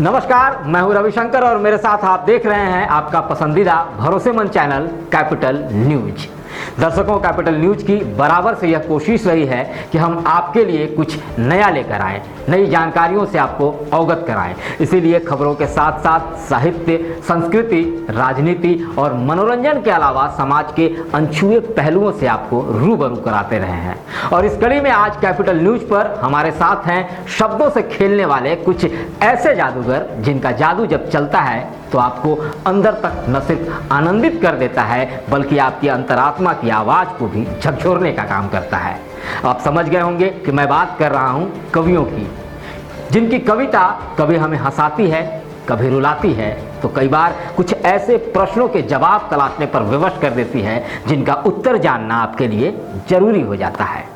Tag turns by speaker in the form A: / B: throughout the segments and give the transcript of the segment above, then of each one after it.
A: नमस्कार, मैं हूं रविशंकर और मेरे साथ आप देख रहे हैं आपका पसंदीदा भरोसेमंद चैनल कैपिटल न्यूज। दर्शकों, कैपिटल न्यूज की बराबर से यह कोशिश रही है कि हम आपके लिए कुछ नया लेकर आएं, नई जानकारियों से आपको अवगत कराएं। इसीलिए खबरों के साथ साथ साहित्य, संस्कृति, राजनीति और मनोरंजन के अलावा समाज के अनछुए पहलुओं से आपको रूबरू कराते रहे हैं। और इस कड़ी में आज कैपिटल न्यूज पर हमारे साथ हैं शब्दों से खेलने वाले कुछ ऐसे जादूगर जिनका जादू जब चलता है तो आपको अंदर तक न सिर्फ आनंदित कर देता है बल्कि आपकी अंतरात्मा की आवाज को भी झकझोरने का काम करता है। आप समझ गए होंगे कि मैं बात कर रहा हूं कवियों की, जिनकी कविता कभी हमें हंसाती है, कभी रुलाती है, तो कई बार कुछ ऐसे प्रश्नों के जवाब तलाशने पर विवश कर देती है जिनका उत्तर जानना आपके लिए जरूरी हो जाता है।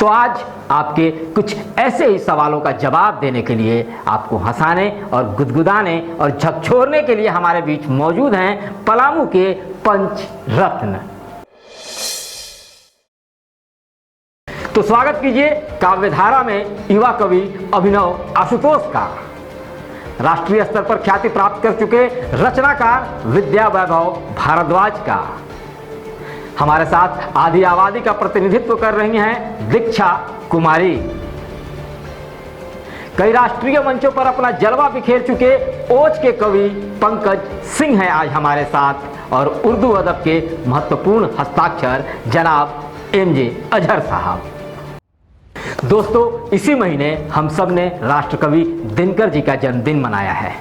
A: तो आज आपके कुछ ऐसे ही सवालों का जवाब देने के लिए, आपको हंसाने और गुदगुदाने और झकझोरने के लिए हमारे बीच मौजूद हैं पलामू के पंच रत्न। तो स्वागत कीजिए काव्यधारा में युवा कवि अभिनव आशुतोष का, राष्ट्रीय स्तर पर ख्याति प्राप्त कर चुके रचनाकार विद्या वैभव भारद्वाज का, हमारे साथ आदि आबादी का प्रतिनिधित्व कर रही हैं दीक्षा कुमारी, कई राष्ट्रीय मंचों पर अपना जलवा बिखेर चुके ओज के कवि पंकज सिंह हैं आज हमारे साथ, और उर्दू अदब के महत्वपूर्ण हस्ताक्षर जनाब एमजे अजहर साहब। दोस्तों, इसी महीने हम सब ने राष्ट्रकवि दिनकर जी का जन्मदिन मनाया है।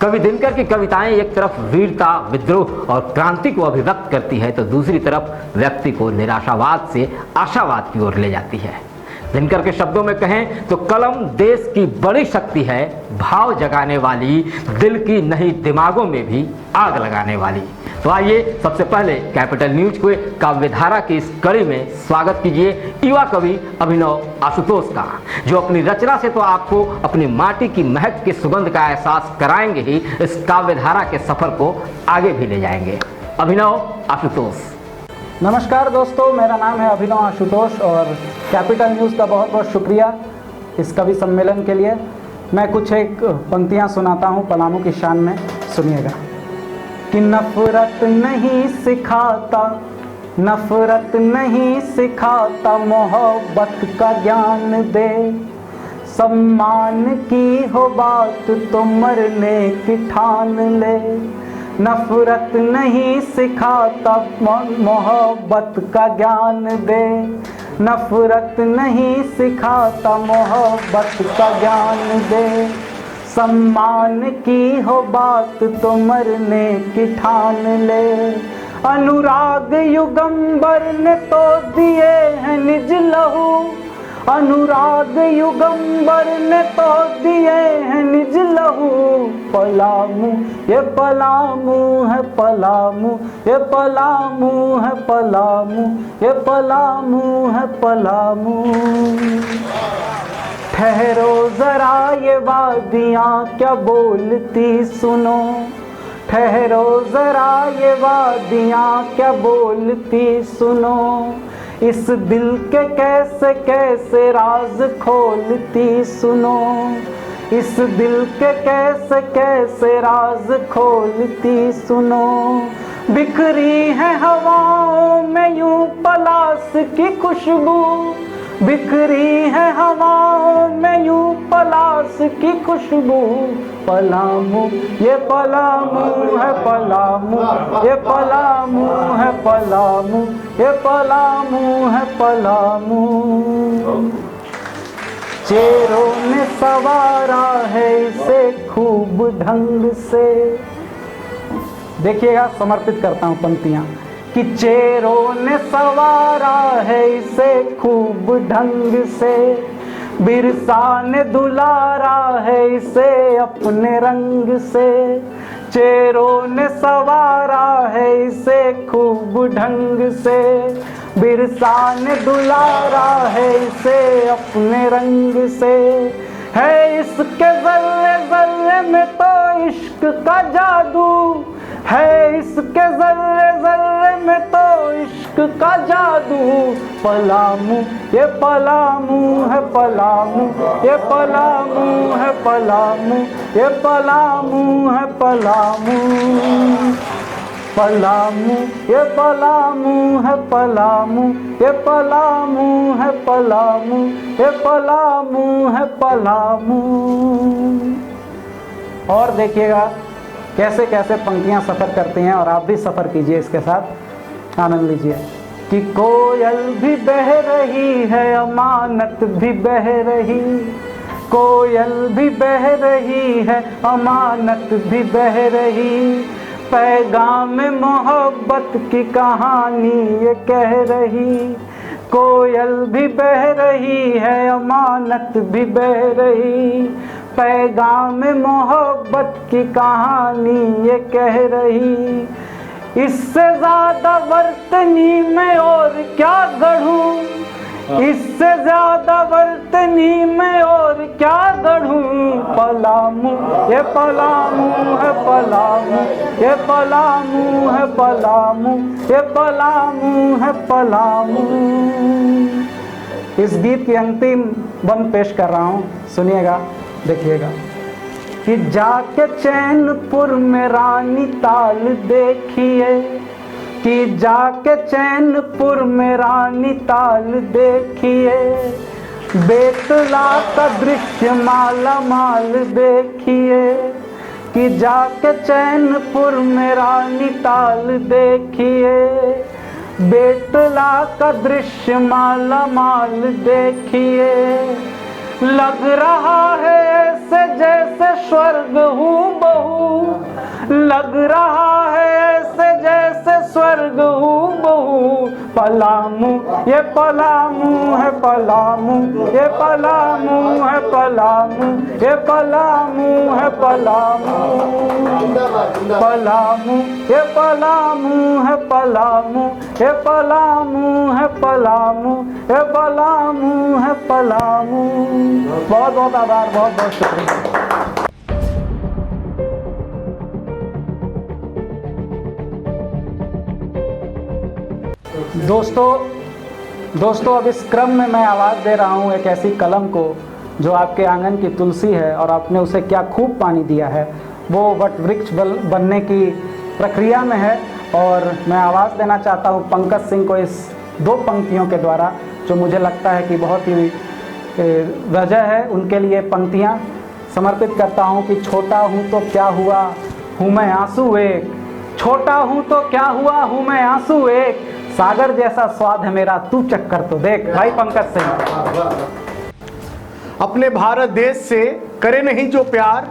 A: कवि दिनकर की कविताएं एक तरफ वीरता, विद्रोह और क्रांति को अभिव्यक्त करती है तो दूसरी तरफ व्यक्ति को निराशावाद से आशावाद की ओर ले जाती है। दिनकर के शब्दों में कहें तो कलम देश की बड़ी शक्ति है, भाव जगाने वाली, दिल की नहीं दिमागों में भी आग लगाने वाली। तो आइए सबसे पहले कैपिटल न्यूज को काव्यधारा की इस कड़ी में स्वागत कीजिए युवा कवि अभिनव आशुतोष का, जो अपनी रचना से तो आपको अपनी माटी की महक की सुगंध का एहसास कराएंगे ही, इस काव्यधारा के सफर को आगे भी ले जाएंगे। अभिनव आशुतोष।
B: नमस्कार दोस्तों, मेरा नाम है अभिनव आशुतोष और कैपिटल न्यूज़ का बहुत बहुत शुक्रिया इस कवि सम्मेलन के लिए। मैं कुछ एक पंक्तियाँ सुनाता हूँ पलामू की शान में, सुनिएगा। कि नफरत नहीं सिखाता, नफरत नहीं सिखाता, मोहब्बत का ज्ञान दे, सम्मान की हो बात तो मरने की ठान ले। नफरत नहीं सिखाता, मोहब्बत का ज्ञान दे, नफरत नहीं सिखाता, मोहब्बत का ज्ञान दे, सम्मान की हो बात तो मरने की ठान ले। अनुराग युगंबर ने तो दिए हैं निज लहू, अनुराग युगंबर ने तो दिए हैं निज लहू। पलामू ये पलामू है, पलामू ये पलामू है, पलामू ये पलामू है, पलामू। ठहरो जरा ये वादियाँ क्या बोलती सुनो, ठहरो जरा ये वादियाँ क्या बोलती सुनो, इस दिल के कैसे कैसे राज खोलती सुनो, इस दिल के कैसे कैसे राज खोलती सुनो। बिखरी है हवाओं में यूं पलास की खुशबू, बिखरी है हवाओं में यूं पलास की खुशबू। पलामू ये पलामू है, पलामू ये पलामू है, पलामू ये पलामू है, पलामू। चेरों ने सवारा है इसे खूब ढंग से, देखिएगा समर्पित करता हूँ पंक्तियाँ। कि चेरों ने सवारा है इसे खूब ढंग से, बिरसा ने दुलारा है इसे अपने रंग से। चेरों ने सवारा है इसे खूब ढंग से, बिरसा ने दुलारा है इसे अपने रंग से। है इसके जर्रे जर्रे में तो इश्क का जादू, है इसके जर्रे जर्रे में तो इश्क इश्क का जादू पलामू, ये पलामू है पलामू, ये पलामू है पलामू, ये पलामू है पलामू, पलामू ये पलामू है पलामू, ये पलामू है पलामू, ये पलामू है पलामू। और देखिएगा कैसे कैसे पंक्तियां सफ़र करती हैं, और आप भी सफ़र कीजिए, इसके साथ आनंद लीजिए। कि कोयल भी बह रही है, अमानत भी बह रही, कोयल भी बह रही है, अमानत भी बह रही, पैगाम मोहब्बत की कहानी ये कह रही, कोयल भी बह रही है, अमानत भी बह रही, पैगाम मोहब्बत की कहानी ये कह रही, इससे ज़्यादा वर्तनी में और क्या गढ़ूं, इससे ज़्यादा वर्तनी में और क्या गढ़ूं, पलामू ये पलामू है पलामू, ये पलामू है पलामू, ये पलामू है पलामू। इस गीत की अंतिम बंद पेश कर रहा हूँ, सुनिएगा, देखिएगा। कि जाके चैनपुर में रानी ताल देखिए, कि जाके चैनपुर में रानी ताल देखिए, बेतला का दृश्य माला माल देखिए, कि जाके चैनपुर में रानी ताल देखिए, बेतला का दृश्य माला माल देखिए, लग रहा है ऐसे जैसे स्वर्ग हूँ बहू, लग रहा है ऐसे जैसे स्वर्ग हूँ बहू, पलामू ये पलामू है पलामू, ये पलामू है पलामू, ये पलामू है पलामू, पलामू ये पलामू है पलामू, ये पलामू है पलामू, ये पलामू है पलामू। बहुत बहुत आभार, बहुत बहुत शुक्रिया। दोस्तों अब इस क्रम में मैं आवाज़ दे रहा हूँ एक ऐसी कलम को जो आपके आंगन की तुलसी है, और आपने उसे क्या खूब पानी दिया है, वो वट वृक्ष बनने की प्रक्रिया में है। और मैं आवाज़ देना चाहता हूँ पंकज सिंह को इस दो पंक्तियों के द्वारा, जो मुझे लगता है कि बहुत ही वजह है। उनके लिए पंक्तियाँ समर्पित करता हूँ कि छोटा हूँ तो क्या हुआ, हूँ मैं आंसू एक, छोटा हूँ तो क्या हुआ, हूँ मैं आंसू एक, सागर जैसा स्वाद है मेरा तू चक्कर तो देख। भाई पंकज सिंह।
C: अपने भारत देश से करे नहीं जो प्यार,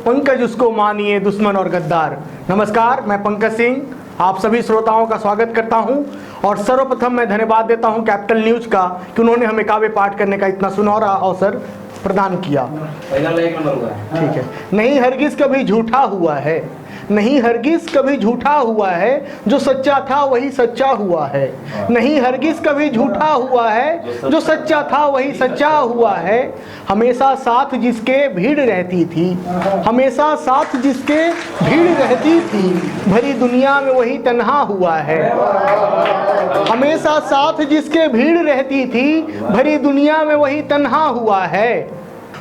C: पंकज उसको मानिए दुश्मन और गद्दार। नमस्कार, मैं पंकज सिंह आप सभी श्रोताओं का स्वागत करता हूं, और सर्वप्रथम मैं धन्यवाद देता हूं कैपिटल न्यूज का कि उन्होंने हमें काव्य पाठ करने का इतना सुनहरा अवसर प्रदान किया। ठीक है। नहीं हरगिज कभी झूठा हुआ है, नहीं हरगिज कभी झूठा हुआ है, जो सच्चा था वही सच्चा हुआ है। नहीं हरगिज कभी झूठा हुआ है, जो सच्चा था वही सच्चा हुआ है। हमेशा साथ जिसके भीड़ रहती थी, हमेशा साथ जिसके भीड़ रहती थी, भरी दुनिया में वही तन्हा हुआ है। हमेशा साथ जिसके भीड़ रहती थी, भरी दुनिया में वही तन्हा हुआ है।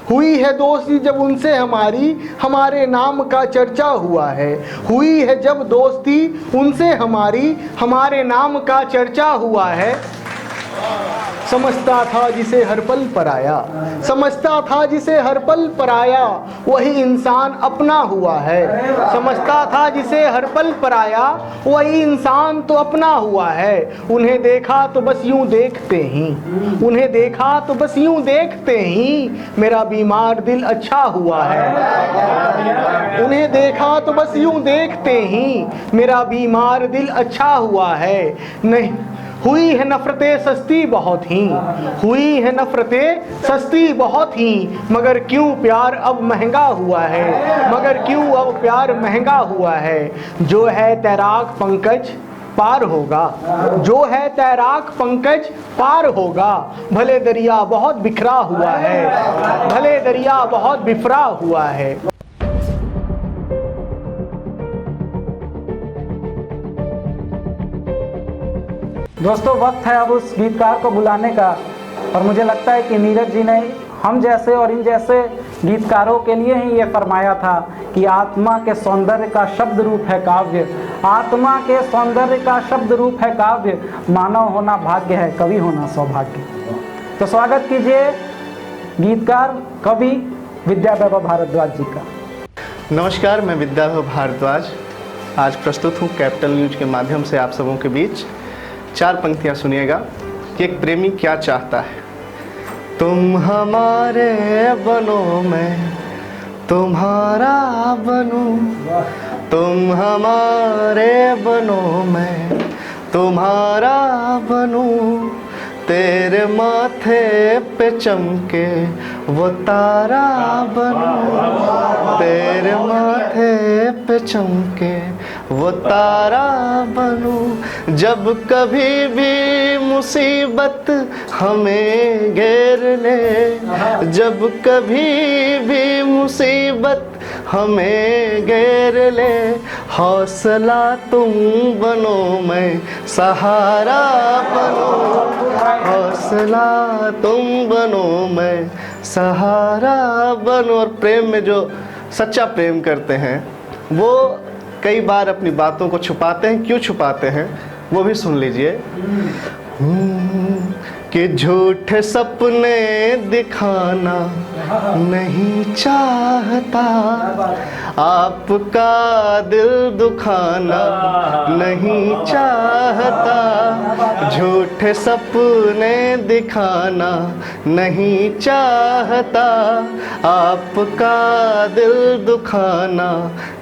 C: हुई है दोस्ती जब उनसे हमारी, हमारे नाम का चर्चा हुआ है। हुई है जब दोस्ती उनसे हमारी, हमारे नाम का चर्चा हुआ है। समझता था जिसे हर पल पराया, समझता था जिसे हर पल पराया, वही इंसान अपना हुआ है। समझता था जिसे हर पल पराया, वही इंसान तो अपना हुआ है। उन्हें देखा तो बस यूं देखते ही, उन्हें देखा तो बस यूं देखते ही, मेरा बीमार दिल अच्छा हुआ है। उन्हें देखा तो बस यूं देखते ही, मेरा बीमार दिल अच्छा हुआ है। नहीं हुई है नफरतें सस्ती बहुत ही, हुई है नफरतें सस्ती बहुत ही, मगर क्यों प्यार अब महंगा हुआ है, मगर क्यों अब प्यार महंगा हुआ है। जो है तैराक पंकज पार होगा, जो है तैराक पंकज पार होगा। भले दरिया बहुत बिखरा हुआ है, भले दरिया बहुत बिखरा हुआ है।
B: दोस्तों वक्त है अब उस गीतकार को बुलाने का, और मुझे लगता है कि नीरज जी ने हम जैसे और इन जैसे गीतकारों के लिए ही ये फरमाया था कि आत्मा के सौंदर्य का शब्द रूप है काव्य, आत्मा के सौंदर्य का शब्द रूप है काव्य, मानव होना भाग्य है, कवि होना सौभाग्य। तो स्वागत कीजिए गीतकार कवि विद्यावैभव भारद्वाज जी का।
D: नमस्कार, मैं विद्यावैभव भारद्वाज आज प्रस्तुत हूँ कैपिटल न्यूज के माध्यम से आप सबों के बीच। 4 पंक्तियाँ सुनिएगा कि एक प्रेमी क्या चाहता है। तुम हमारे बनो, मैं तुम्हारा बनूं, तुम हमारे बनो, मैं तुम्हारा बनूं, तेरे माथे पे चमके वो तारा बनूं, तेरे माथे पे चमके वो तारा बनूं, जब कभी भी मुसीबत हमें घेर ले, जब कभी भी मुसीबत हमें घेर ले, हौसला तुम बनो, मैं सहारा बनूं, हौसला तुम बनो, मैं सहारा बनो। और प्रेम में जो सच्चा प्रेम करते हैं वो कई बार अपनी बातों को छुपाते हैं। क्यों छुपाते हैं वो भी सुन लीजिए। कि झूठे सपने दिखाना नहीं चाहता, आपका दिल दुखाना नहीं चाहता, झूठे सपने दिखाना नहीं चाहता, आपका दिल दुखाना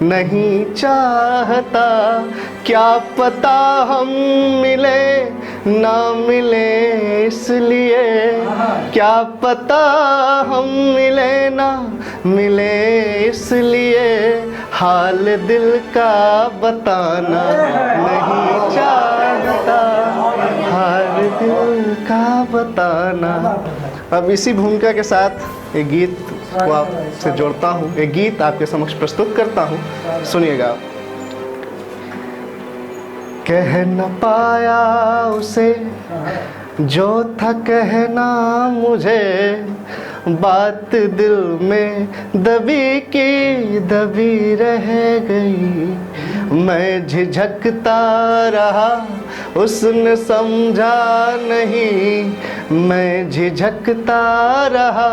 D: नहीं चाहता, क्या पता हम मिले ना मिले इसलिए, क्या पता हम मिले ना मिले इसलिए, हाल दिल का बताना नहीं चाहता, हाल दिल का बताना। अब इसी भूमिका के साथ एक गीत को आपसे जोड़ता हूँ, एक गीत आपके समक्ष प्रस्तुत करता हूँ, सुनिएगा। कह न पाया उसे जो था कहना मुझे, बात दिल में दबी की दबी रह गई, मैं झिझकता रहा उसने समझा नहीं, मैं झिझकता रहा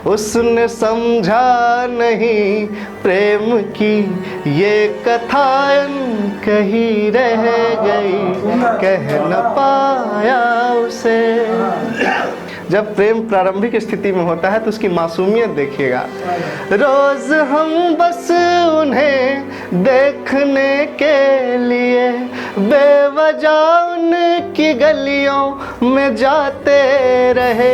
D: उसने समझा नहीं, प्रेम की ये कथाएं कहीं रह गई, कह न पाया उसे। जब प्रेम प्रारंभिक स्थिति में होता है तो उसकी मासूमियत देखिएगा। रोज हम बस उन्हें देखने के लिए बेवजह उनकी गलियों में जाते रहे,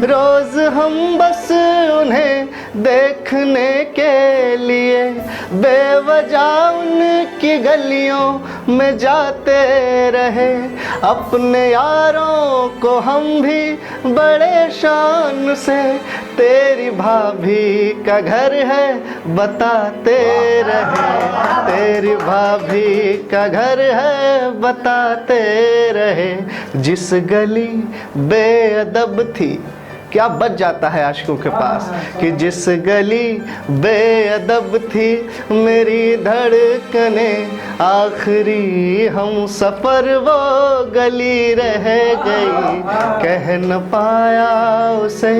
D: रोज हम बस उन्हें देखने के लिए बेवजह उनकी गलियों में जाते रहे, अपने यारों को हम भी बड़े शान से तेरी भाभी का घर है बताते रहे, तेरी भाभी का घर है बताते रहे, जिस गली बेअदब थी, क्या बच जाता है आशिकों के पास कि जिस गली बेअदब थी मेरी धड़कने, आखिरी हम सफ़र वो गली रह गई, कह न पाया उसे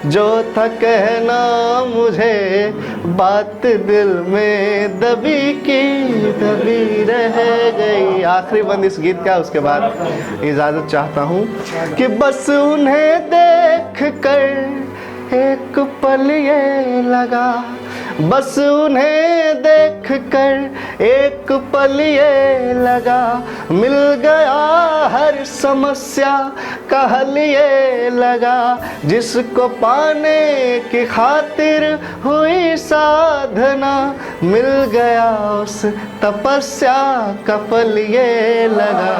D: जो था कहना मुझे, बात दिल में दबी की दबी रह गई। आखिरी बंद इस गीत का, उसके बाद इजाज़त चाहता हूँ कि बस उन्हें देख कर एक पल ये लगा, बस उन्हें देख कर एक पल ये लगा, मिल गया हर समस्या का हल ये लगा, जिसको पाने की खातिर हुई साधना, मिल गया उस तपस्या का फल ये लगा,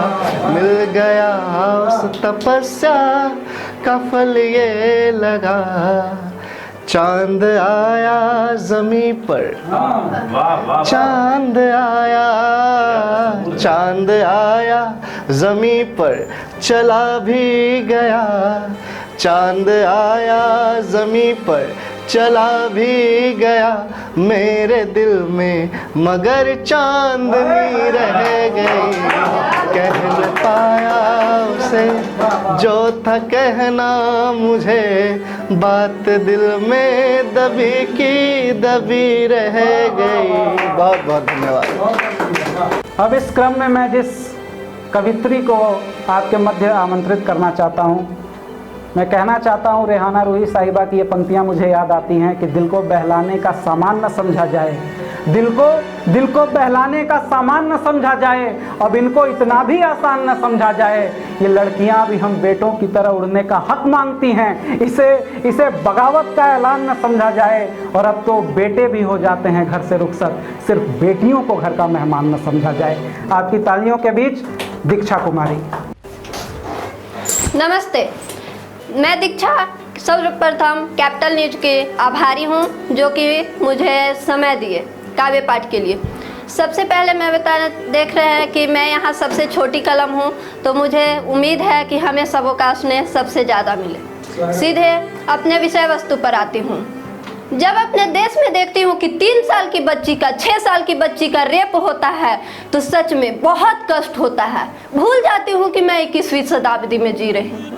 D: मिल गया उस तपस्या का फल ये लगा। चांद आया ज़मीं पर, चांद आया, चांद आया ज़मीं पर, चला भी गया, चांद आया ज़मीं पर चला भी गया, मेरे दिल में मगर चांदनी रह गई, कह न पाया उसे जो था कहना मुझे, बात दिल में दबी की दबी रह गई। बहुत बहुत धन्यवाद।
B: अब इस क्रम में मैं जिस कवित्री को आपके मध्य आमंत्रित करना चाहता हूँ, मैं कहना चाहता हूँ रेहाना रूही साहिबा की ये पंक्तियाँ मुझे याद आती हैं कि दिल को बहलाने का सामान न समझा जाए, दिल को बहलाने का सामान न समझा जाए, अब इनको इतना भी आसान न समझा जाए, ये लड़कियाँ भी हम बेटों की तरह उड़ने का हक मांगती हैं, इसे बगावत का ऐलान न समझा जाए, और अब तो बेटे भी हो जाते हैं घर से रुखसत, सिर्फ बेटियों को घर का मेहमान न समझा जाए। आपकी तालियों के बीच दीक्षा कुमारी।
E: नमस्ते, मैं दीक्षा सर्वप्रथम कैपिटल न्यूज के आभारी हूं जो कि मुझे समय दिए काव्य पाठ के लिए। सबसे पहले मैं देख रहे हैं कि मैं यहाँ सबसे छोटी कलम हूँ, तो मुझे उम्मीद है कि हमें सबों का स्नेह सबसे ज़्यादा मिले। सीधे अपने विषय वस्तु पर आती हूँ। जब अपने देश में देखती हूँ कि 3 साल की बच्ची का 6 साल की बच्ची का रेप होता है तो सच में बहुत कष्ट होता है। भूल जाती हूँ कि मैं 21वीं शताब्दी में जी रही हूँ।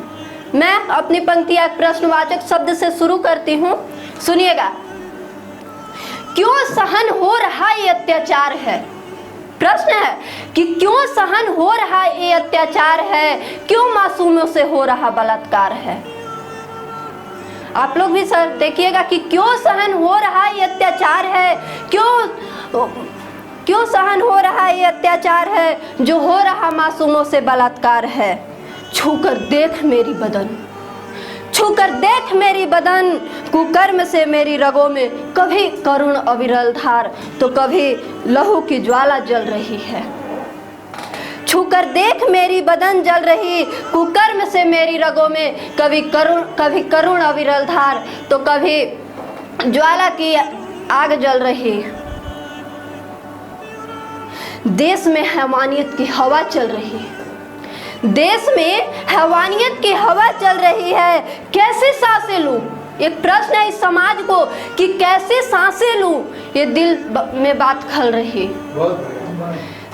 E: मैं अपनी पंक्तियाँ प्रश्नवाचक शब्द से शुरू करती हूँ, सुनिएगा। क्यों सहन हो रहा ये अत्याचार है? प्रश्न है कि क्यों सहन हो रहा ये अत्याचार है, क्यों मासूमों से हो रहा बलात्कार है? आप लोग भी सर देखिएगा कि क्यों सहन हो रहा ये अत्याचार है, क्यों सहन हो रहा ये अत्याचार है, जो हो रहा मासूमों से बलात्कार है। छूकर देख मेरी बदन, छूकर देख मेरी बदन, कुकर्म से मेरी रगों में कभी करुण अविरल धार तो कभी लहू की ज्वाला जल रही है। छूकर देख मेरी बदन जल रही, कुकर्म से मेरी रगों में कभी करुण अविरल धार तो कभी ज्वाला की आग जल रही। देश में हैवानियत की हवा चल रही है, देश में हैवानियत की हवा चल रही है। कैसे सांसें लूं? एक प्रश्न है इस समाज को कि कैसे सांसें लूं, ये दिल में बात खल रही।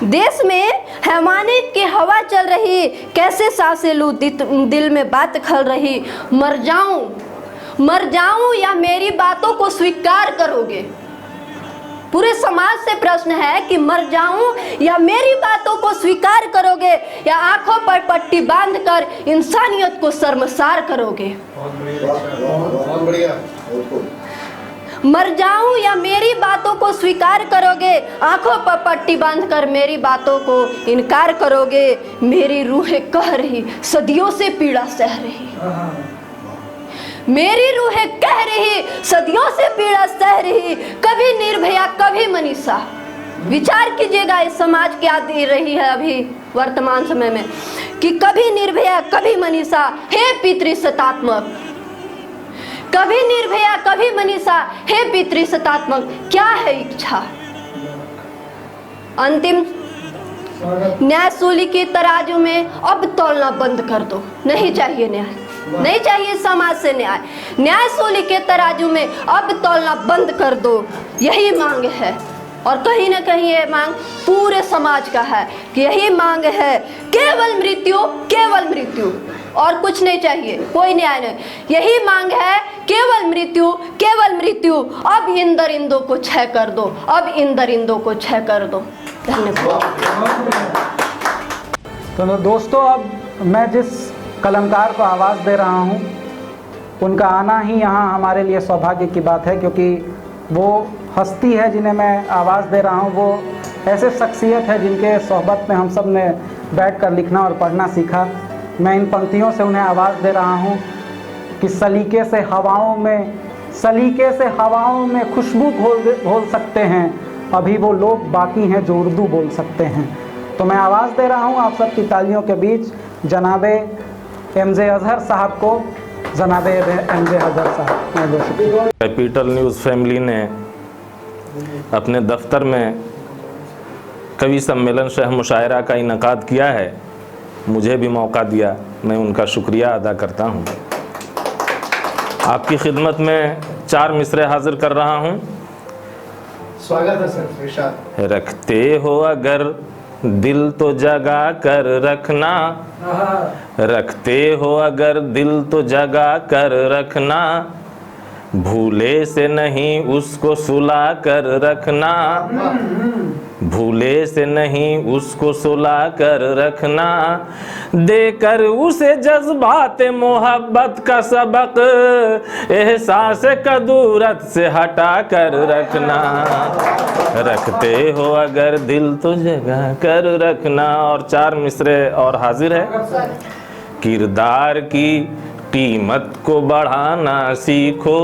E: देश में हैवानियत की हवा चल रही, कैसे सांसें लूं, दिल में बात खल रही। मर जाऊं या मेरी बातों को स्वीकार करोगे? पूरे समाज से प्रश्न है कि मर जाऊं या मेरी बातों को स्वीकार करोगे, या आंखों पर पट्टी बांधकर इंसानियत को शर्मसार करोगे? बहुत बढ़िया। मर जाऊं या मेरी बातों को स्वीकार करोगे, आंखों पर पट्टी बांधकर मेरी बातों को इनकार करोगे। मेरी रूह कह रही, सदियों से पीड़ा सह रही, मेरी रूह कह रही, सदियों से पीड़ा सह रही। कभी निर्भया कभी मनीषा। विचार कीजिएगा इस समाज क्या दे रही है अभी वर्तमान समय में, कि कभी निर्भया कभी मनीषा, हे पितृसत्तात्मक। कभी निर्भया कभी मनीषा, हे पितृसत्तात्मक। क्या है इच्छा? अंतिम न्यायसूली की तराजू में अब तौलना बंद कर दो। नहीं चाहिए न्याय, नहीं चाहिए समाज से न्याय। न्यायसूली के तराजू में अब तौलना बंद कर दो, यही मांग है। और कहीं ना कहीं ये मांग पूरे समाज का है कि यही मांग है, केवल मृत्यु, केवल मृत्यु, और कुछ नहीं चाहिए, कोई न्याय नहीं। यही मांग है, केवल मृत्यु, केवल मृत्यु। अब इन दरिंदों को क्षय कर दो, अब इन दरिंदों को क्षय कर दो। धन्यवाद।
B: तो दोस्तों, अब मैं जिस कलमकार को आवाज़ दे रहा हूँ, उनका आना ही यहाँ हमारे लिए सौभाग्य की बात है, क्योंकि वो हस्ती है जिन्हें मैं आवाज़ दे रहा हूँ, वो ऐसे शख्सियत है जिनके सोहबत में हम सब ने बैठकर लिखना और पढ़ना सीखा। मैं इन पंक्तियों से उन्हें आवाज़ दे रहा हूँ कि सलीके से हवाओं में खुशबू घोल सकते हैं, अभी वो लोग बाकी हैं जो उर्दू बोल सकते हैं। तो मैं आवाज़ दे रहा हूँ आप सबकी तालियों के बीच जनाबे एमजे अजहर साहब को। जनाबे एमजे अजहर साहब।
F: कैपिटल न्यूज़ फैमिली ने अपने दफ्तर में कवि सम्मेलन शह मुशायरा का इनकाद किया है, मुझे भी मौका दिया, मैं उनका शुक्रिया अदा करता हूँ। आपकी खिदमत में 4 मिसरे हाजिर कर रहा हूँ।
D: स्वागत है सर, इरशाद।
F: रखते हो अगर दिल तो जगा कर रखना, रखते हो अगर दिल तो जगा कर रखना, भूले से नहीं उसको सुला कर रखना, भूले से नहीं उसको सुला कर रखना, देकर उसे जज्बात मोहब्बत का सबक एहसास कदूरत से हटा कर रखना, रखते हो अगर दिल तो जगा कर रखना। और 4 मिसरे और हाजिर है। किरदार की कीमत को बढ़ाना सीखो,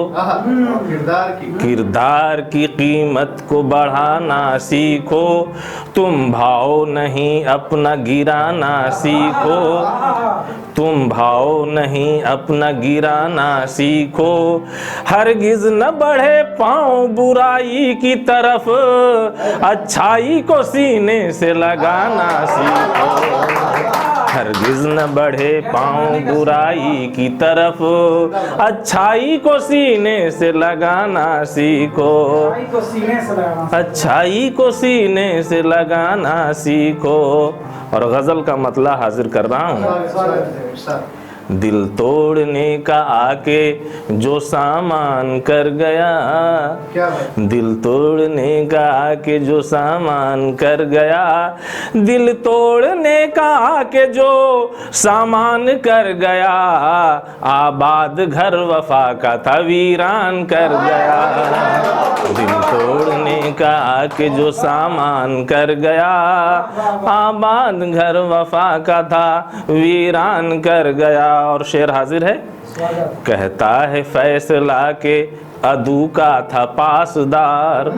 F: किरदार की कीमत को बढ़ाना सीखो, तुम भाव नहीं अपना गिराना सीखो, तुम भाव नहीं अपना गिराना सीखो, हरगिज न बढ़े पाँव बुराई की तरफ, अच्छाई को सीने से लगाना सीखो, हरगिज न बढ़े पाँव बुराई की तरफ, अच्छाई को सीने से लगाना सीखो, अच्छाई को सीने से लगाना सीखो। और गज़ल का मतला हाजिर कर रहा हूँ। दिल तोड़ने का आके जो सामान कर गया, दिल तोड़ने का आके जो सामान कर गया, दिल तोड़ने का आके जो सामान कर गया, आबाद घर वफा का था वीरान कर गया, दिल तोड़ने का आके जो सामान कर गया, आबाद घर वफा का था वीरान कर गया। और शेर हाजिर है। कहता है फैसला के अदू का था पासदार,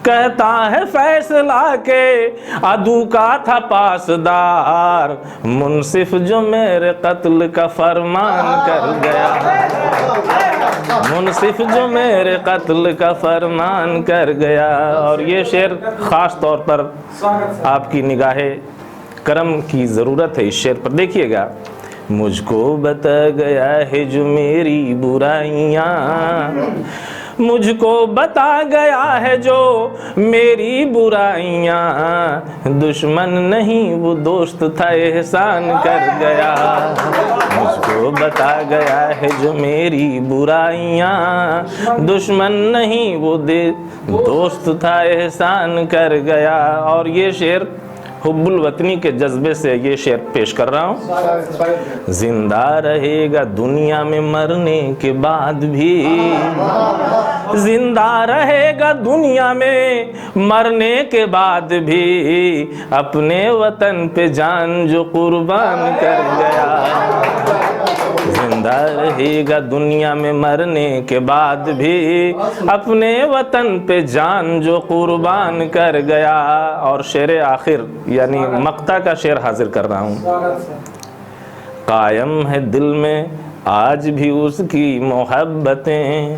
F: कहता है फैसला के अदू का था पासदार, मुनसिफ जो मेरे कत्ल का फरमान कर गया, मुनसिफ जो मेरे कत्ल का फरमान कर गया। और ये शेर ख़ास तौर पर आपकी निगाहे करम की ज़रूरत है इस शेर पर। देखिएगा, मुझको बता गया है जो मेरी बुराइयाँ, मुझको बता गया है जो मेरी बुराइयाँ, दुश्मन नहीं वो दोस्त था एहसान कर गया, मुझको बता गया है जो मेरी बुराइयाँ, दुश्मन नहीं वो दोस्त था एहसान कर गया। और ये शेर हुब्बुल वतनी के जज्बे से ये शेर पेश कर रहा हूँ। जिंदा रहेगा दुनिया में मरने के बाद भी, जिंदा रहेगा दुनिया में मरने के बाद भी, अपने वतन पे जान जो कुर्बान कर गया, जिंदा रहेगा दुनिया में मरने के बाद भी, अपने वतन पे जान जो कुर्बान कर गया। और शेर आखिर यानी मक्ता का शेर हाजिर कर रहा हूँ। कायम है दिल में आज भी उसकी मोहब्बतें,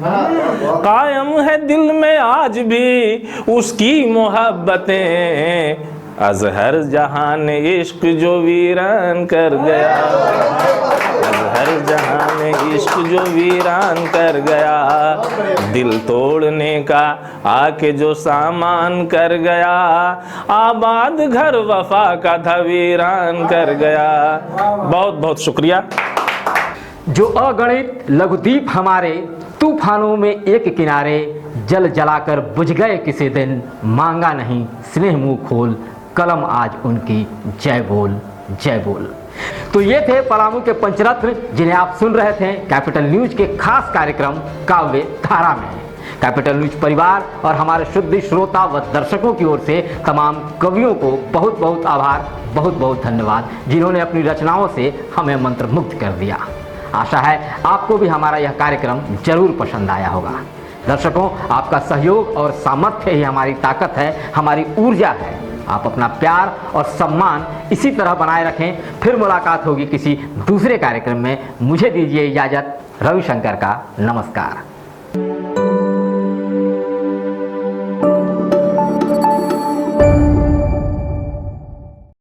F: कायम है दिल में आज भी उसकी मोहब्बतें, अजहर जहान इश्क जो वीरान कर गया, अजहर जहान इश्क जो वीरान कर गया, दिल तोड़ने का आके जो सामान कर गया, आबाद घर वफा का था वीरान कर गया। बहुत बहुत शुक्रिया।
A: जो अगणित लघुदीप हमारे तूफानों में एक किनारे, जल जलाकर बुझ गए किसी दिन, मांगा नहीं स्नेह मुंह खोल, कलम आज उनकी जय बोल जय बोल। तो ये थे पलामू के पंचरत्न जिन्हें आप सुन रहे थे कैपिटल न्यूज के खास कार्यक्रम काव्य धारा में। कैपिटल न्यूज परिवार और हमारे शुद्ध श्रोता व दर्शकों की ओर से तमाम कवियों को बहुत बहुत आभार, बहुत बहुत धन्यवाद, जिन्होंने अपनी रचनाओं से हमें मंत्रमुग्ध कर दिया। आशा है आपको भी हमारा यह कार्यक्रम जरूर पसंद आया होगा। दर्शकों, आपका सहयोग और सामर्थ्य ही हमारी ताकत है, हमारी ऊर्जा है। आप अपना प्यार और सम्मान इसी तरह बनाए रखें। फिर मुलाकात होगी किसी दूसरे कार्यक्रम में। मुझे दीजिए इजाज़त। रविशंकर का नमस्कार।